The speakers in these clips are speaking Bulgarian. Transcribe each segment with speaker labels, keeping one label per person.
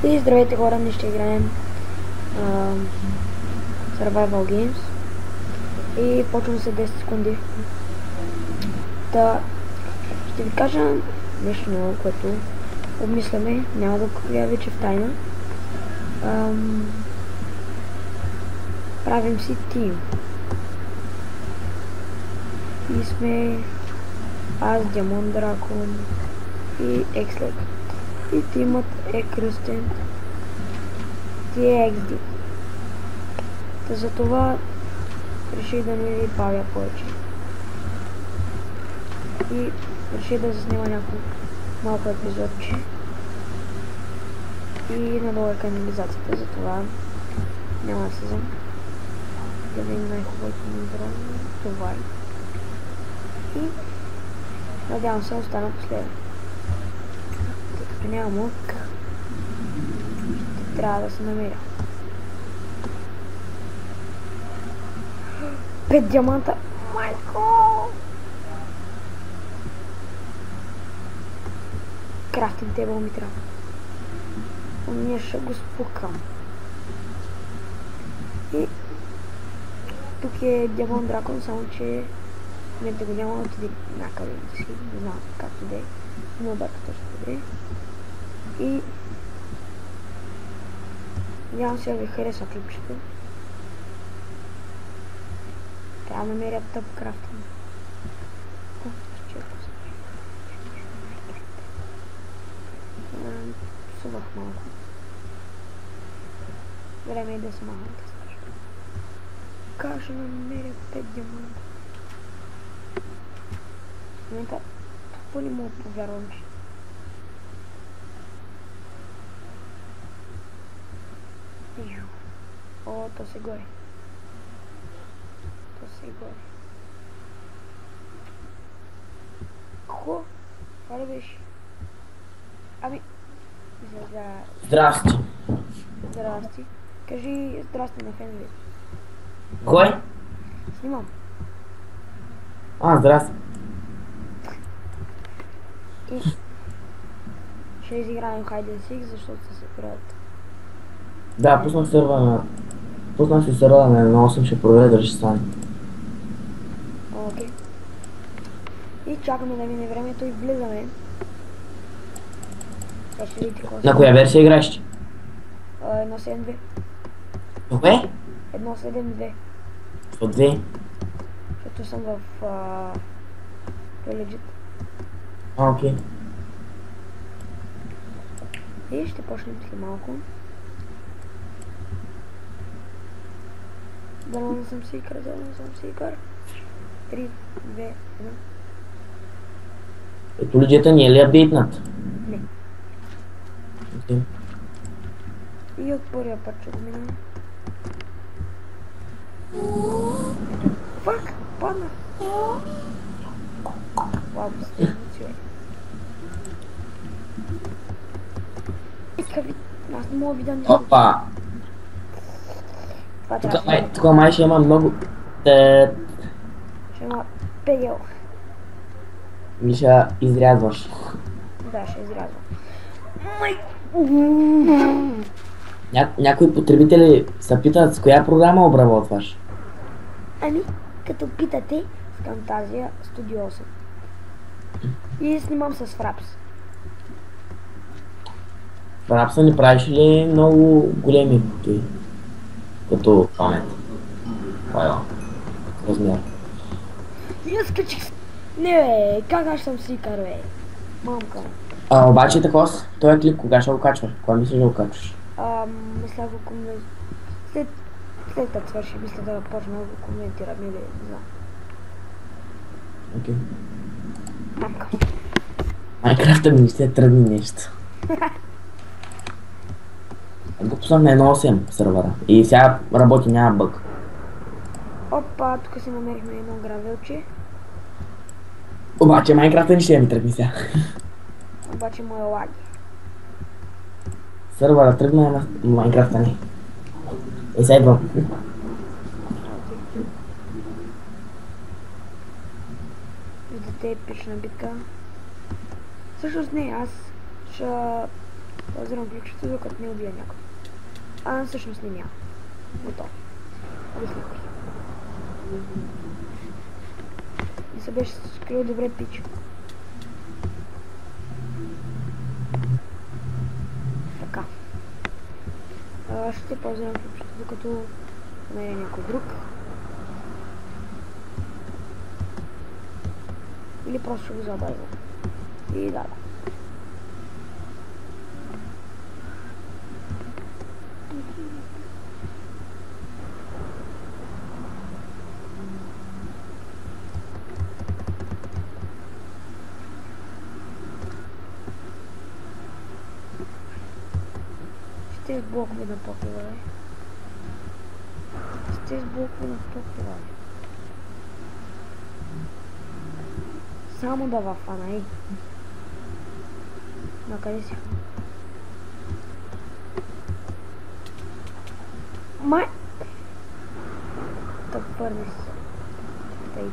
Speaker 1: И здравейте хора, ние ще играем Survival Games и почвам след 10 секунди. Ще ви кажа нещо ново, което обмисляме, няма да покрия вече в тайна. Правим си тим. И сме аз, Демон Дракон и Екслек. И тимът е кръстен TXD. Затова реших да не ви бавя повече. И реших да заснима някакво малко епизодче. И надолу е канализацията, затова няма да слизам. Да видим най-хубавото ми дрон. Това е. И надявам се остана последен. Тъй като няма лък, ще трябва да се намеря. 5 диаманта! Майко! Крафтинг тейбъл ми трябва. Ние ще го спукам. И тук е Демон Дракон, само че в момента го няма, отиде някъде да си, не знам както да е. Не обърка точно да е. И надявам се да ви хареса клипчето. Трябва да намеря тъп крафтинг. Сувах малко. Време е да се махам да скажа. Как ще намеря 5 диаманта? В момента тупо не мога повярвам, че о, то се горе. То се горе. Хо? Това ли беше? Ами...
Speaker 2: Здрасти.
Speaker 1: Здрасти. Кажи здрасти на фенове.
Speaker 2: Кой?
Speaker 1: Снимам.
Speaker 2: Здрасти.
Speaker 1: И ще изиграем Hide and Seek, защото се събират.
Speaker 2: Да, пуснах си сървъра на 1.8, ще проверя дали ще стане.
Speaker 1: Окей. И чакаме да мине времето и влизаме. Ще видите какво
Speaker 2: На коя версия играеш?
Speaker 1: 1.7.2.
Speaker 2: Кое?
Speaker 1: 1.7.2.
Speaker 2: От 2?
Speaker 1: Защото съм в Legit.
Speaker 2: Окей.
Speaker 1: И ще почнем след малко. Дано не съм сикър, 3, 2, 1.
Speaker 2: Ето лиджета ни е ли апдейтнат?
Speaker 1: Не.
Speaker 2: Окей.
Speaker 1: И от първия път ще го минам. Фак! Падна! Вау, стигна човек. Аз не мога да видя нищо.
Speaker 2: Опа!
Speaker 1: Това трябва да се...
Speaker 2: Тук май ще има много...
Speaker 1: Ще има пегел.
Speaker 2: Или ще изрязваш.
Speaker 1: Да, ще изрязвам.
Speaker 2: Някои потребители се питат с коя програма обработваш?
Speaker 1: Ами, като питате, с Camtasia Studio 8. И снимам с Fraps.
Speaker 2: В Рапса не правиш ли много големи той? Като памет? Файла. Размер.
Speaker 1: И аз качих с... Не бе, как аз съм сикър бе? Мамка.
Speaker 2: Обаче такова с този клип кога ще го качваш? Кога мислиш да го качваш?
Speaker 1: Мисля го коментирам. След като свърши, мисля да почна да го коментирам или не знам.
Speaker 2: Окей.
Speaker 1: Мамка.
Speaker 2: Майнкрафта ми ще тръгне нещо. Го пуснах на 1.8 сървъра и сега работи, няма бъг.
Speaker 1: Опа, тук си намерихме едно гравелче.
Speaker 2: Обаче Майнкрафта ни ще ми тръгне сега.
Speaker 1: Обаче му е лаги.
Speaker 2: Сървъра тръгна на Майнкрафта не. Сега идвам.
Speaker 1: Виждате епична битка. Всъщност не, аз паузирам ключото, докато не убия някой. Всъщност не няма. Готово. Обяснявай. Не се беше скрил добре пич. Така. Ще паузирам ключото, докато намеря някой друг. Или просто ще го забавя. И да. Ще сблокваме на покрива. Ще сблокваме на покрива. Само да въфана, ей. Накъде си? Май! Тъпър не си. Тъй.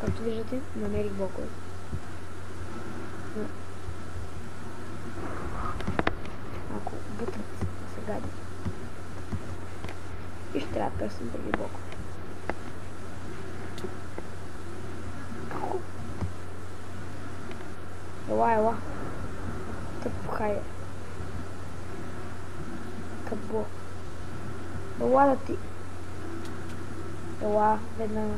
Speaker 1: Както виждате, намерих блокове. Ако бутат се гади. И ще трябва да търсим други блокове. Ела. Тъпо хайде. Тъпо. Ела да ти. Ела, веднага.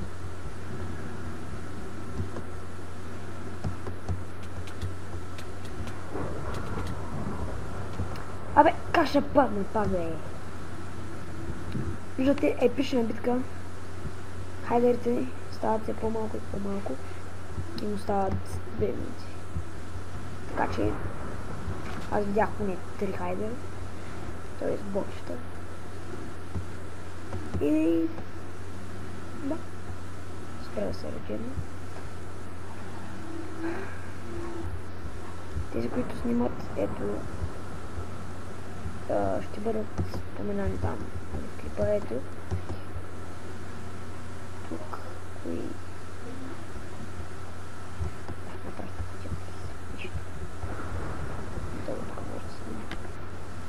Speaker 1: Абе, как ще падне пак, бе? Виждате епична битка. Хайдерите ни стават все по-малко и по-малко. И му стават 2 минути. Така че аз видях поне 3 хайдера. Т.е. бочета. И да. Спра да се речем. Тези, които снимат, ето ще бъдат споменани там в клипа, ето. Тук, кои...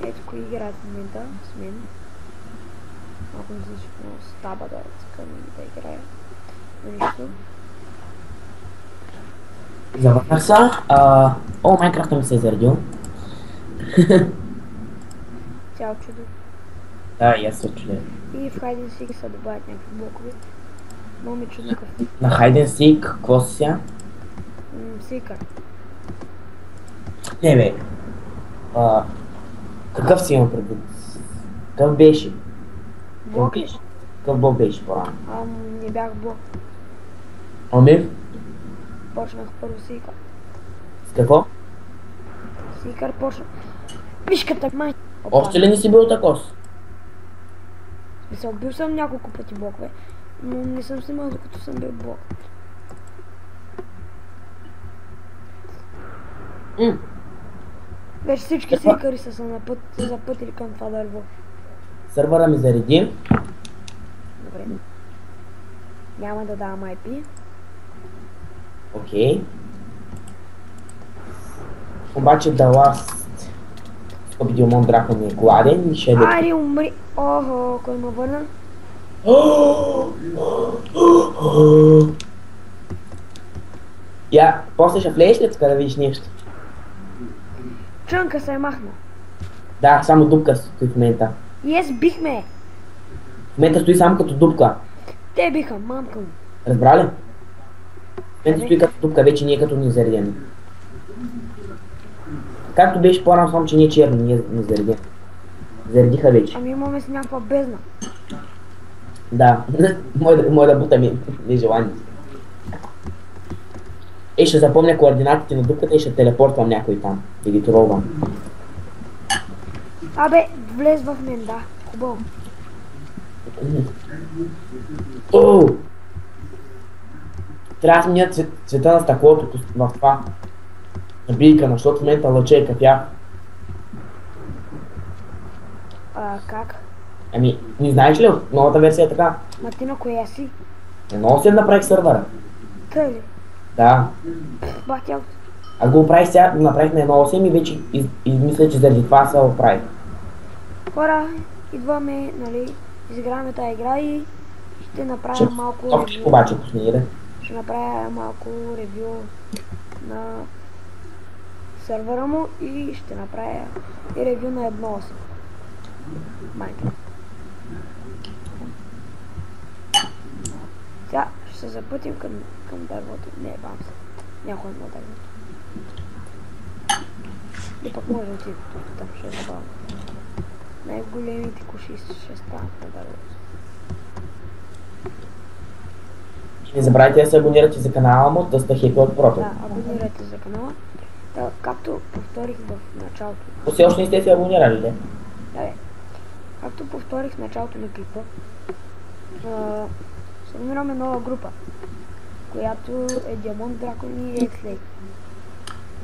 Speaker 1: Ето кои играят в момента с мен. Малко не различно стаба да искам да играя. Но нищо.
Speaker 2: Завърнах се. Майнкрафта ми се е заредил.
Speaker 1: Цяло чудо.
Speaker 2: Да, и аз се чудя.
Speaker 1: И в Hide and Seek се добавят някакви блокове. Много ми чудно какъв.
Speaker 2: На Hide and Seek, какво си сега?
Speaker 1: Seeker.
Speaker 2: Не бе. Какъв си имам предвид? Какъв беше?
Speaker 1: Блок?
Speaker 2: Какъв блок беше по-рано?
Speaker 1: Не бях блок.
Speaker 2: Ами?
Speaker 1: Почнах първо Seeker.
Speaker 2: С какво?
Speaker 1: Seeker почнах. Вишката май.
Speaker 2: Още ли не си бил такос?
Speaker 1: Мисля, бил съм няколко пъти блокове, но не съм снимал докато съм бил блок. Вече всички Seekъри са запътили към това дърво.
Speaker 2: Сървъра ми зареди.
Speaker 1: Добре. Няма да давам IP.
Speaker 2: Окей. Обаче да ласт Скъпидиомон драка ми е гладен и ще да...
Speaker 1: Айде, умри! Охо, кой ме върна?
Speaker 2: Я, после ще влезеш ли така да видиш нещо?
Speaker 1: Чънка се е махна.
Speaker 2: Да, само дупка стои в момента.
Speaker 1: И аз бихме.
Speaker 2: В момента стои само като дупка.
Speaker 1: Те биха, мамка му.
Speaker 2: Разбра ли? В момента стои като дупка, вече ние като ни заредени. Както беше по-рано, само че ние черни, ние не заредени. Заредиха вече.
Speaker 1: Ами имаме с някаква бездна.
Speaker 2: Да, може да бута ми нежелание. Ще запомня координатите на дупката и ще телепортвам някой там. Да ги тролвам.
Speaker 1: Абе, влез в мен, да. Хубаво.
Speaker 2: Трябва да сменя цвета на стъклото в това. На бийка, защото в момента лъча и кафя.
Speaker 1: Как?
Speaker 2: Ами, не знаеш ли, новата версия е така?
Speaker 1: Ма ти на коя си?
Speaker 2: Много си направих сървъра.
Speaker 1: Тъй ли?
Speaker 2: Да.
Speaker 1: Бах тялото.
Speaker 2: Аз го оправих сега, го направих на 1.8 и вече измисля, че заради това се оправи.
Speaker 1: Хора, идваме, нали, изиграваме тази игра и ще направя
Speaker 2: Ще
Speaker 1: малко
Speaker 2: софтик
Speaker 1: ревю.
Speaker 2: обаче последира.
Speaker 1: Ще направя малко ревю на сървъра му и ще направя и ревю на 1.8. Майнкрафт. Сега ще се запътим към дървото. Не, бам се. Някой на дървото. И пък може да отиде тук, там ще е забавно. Най-големите куши ще станат на дървото.
Speaker 2: Не забравяйте да се абонирате за канала му, да сте хепи от прото.
Speaker 1: Да, абонирайте за канала. Да, както повторих в началото.
Speaker 2: Все още не сте се абонирали, ли?
Speaker 1: Да, бе. Както повторих в началото на клипа, сформираме нова група, която е Диамонт Дракон и Екслей.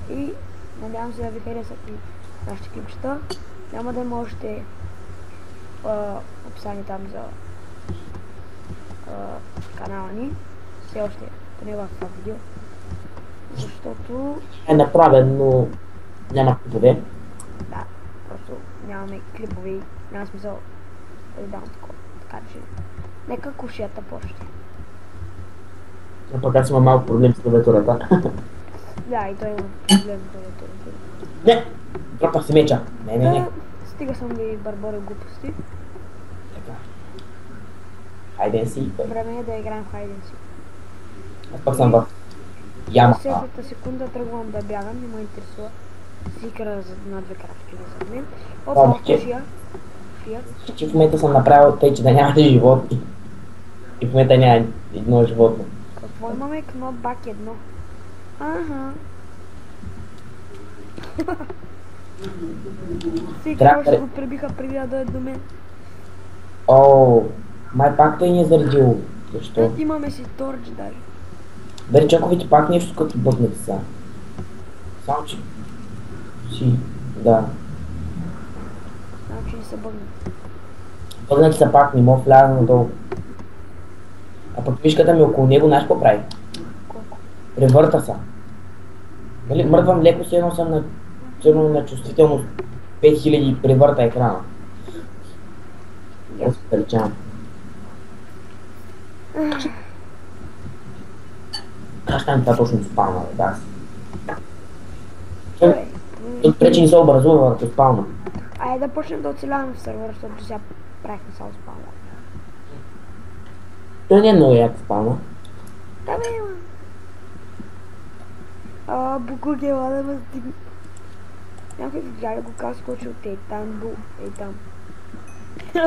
Speaker 1: И надявам се да ви харесат и нашите клипчета. Няма да можете описание там за канала ни. Все още, поне в това видео. Защото
Speaker 2: Е направен, но няма клипове.
Speaker 1: да, просто нямаме клипове и няма смисъл да ви дам такова. Така че нека кушията почне.
Speaker 2: А пък аз имам малко проблем с клавиатурата.
Speaker 1: Да, и той има проблем с клавиатурата.
Speaker 2: Не! Дропах си меча. Не.
Speaker 1: Стига съм ви барбарил глупости.
Speaker 2: Така. Хайден си.
Speaker 1: Време е да играем в Hide and Seek.
Speaker 2: Аз пък съм в яма.
Speaker 1: В 10-та секунда тръгвам да бягам, не ме интересува. Сикъра на две крачки за мен. Опа, кушия.
Speaker 2: Че в момента съм направил тъй, че да нямате животни. И в момента няма едно животно.
Speaker 1: Какво имаме? Кнопбак 1. Ага. Сикъра още го пребиха преди да дойде до мен.
Speaker 2: О, май пак тъй ни е заредил. Защо?
Speaker 1: Ето имаме си торч даже.
Speaker 2: Бери чаковите пак нещо като бъднете сега. Само че... Си... Да.
Speaker 1: Само че не се бъгнат.
Speaker 2: Бъднете са пак, не мога вляза надолу. А пък мишката ми около него, знаеш какво прави?
Speaker 1: Колко?
Speaker 2: Превърта се. Нали, мърдвам леко си, едно съм на черно на чувствителност 5000 превърта екрана. Аз се речам. Как ще това точно спална, бе, да. Тут пречи не се образува върху спална.
Speaker 1: Айде да почнем да оцеляваме в сервера, защото сега правихме само спална.
Speaker 2: Той не е много як спална.
Speaker 1: Да бе, има. Букук ела да ме стигне. Някой видя ли го как скочи от ей там до ей там.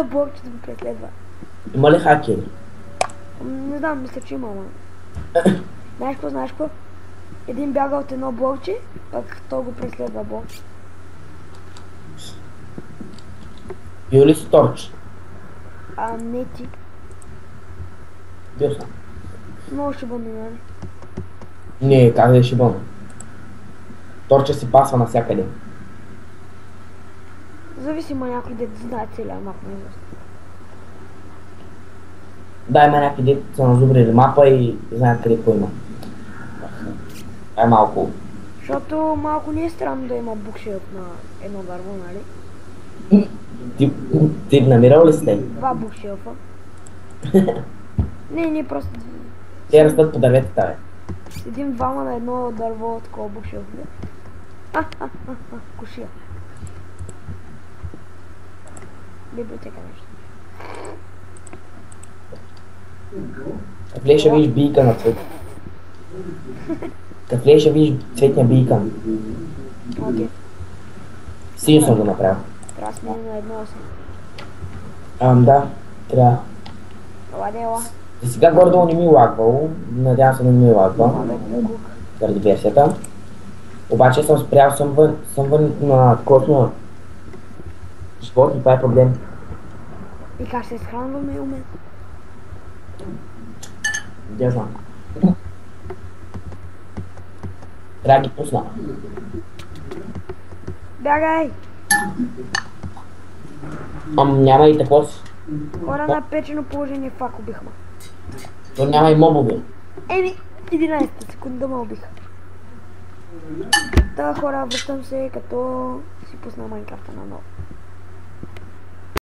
Speaker 1: Бобчето го преследва.
Speaker 2: Има ли хакери?
Speaker 1: Не знам, мисля, че има, ама. Знаеш какво? Един бяга от едно блокче, пък той го преследва блокче.
Speaker 2: Бил ли си торч?
Speaker 1: Не ти.
Speaker 2: Бил съм.
Speaker 1: Много ще бъде, нали?
Speaker 2: Не, как да е шибана? Торча си пасва навсякъде.
Speaker 1: Зависимо някой да знае целия мап на играта.
Speaker 2: Да, има някакви дето са назубрили мапа и знаят къде какво има. Е малко.
Speaker 1: Защото малко не е странно да има букшелф на едно дърво, нали?
Speaker 2: Ти намирал ли сте?
Speaker 1: Два букшелфа. Не, просто
Speaker 2: Те растат по дърветата, бе.
Speaker 1: седим двама на едно дърво, такова букшелф, не? Кушия. Библиотека нещо.
Speaker 2: Как влезеш видиш бийкън на цвет? Как влезеш видиш цветния бийкън?
Speaker 1: Окей.
Speaker 2: Синьо съм го направил.
Speaker 1: Трябва да сме на 1.8.
Speaker 2: Да, трябва.
Speaker 1: Ела дела.
Speaker 2: И сега горе-долу не ми лагвало, надявам се да не ми лагва, заради версията. Обаче съм спрял, съм вън на космо живот и това е проблем.
Speaker 1: И как се изхранваме, умен?
Speaker 2: Не знам. Трябва да ги пусна.
Speaker 1: Бягай!
Speaker 2: Няма и какво си.
Speaker 1: Хора на печено положение, фак убихме.
Speaker 2: То няма и мобове.
Speaker 1: Еми, 11 секунда ме убиха. Та хора, връщам се като си пусна Майнкрафта на ново.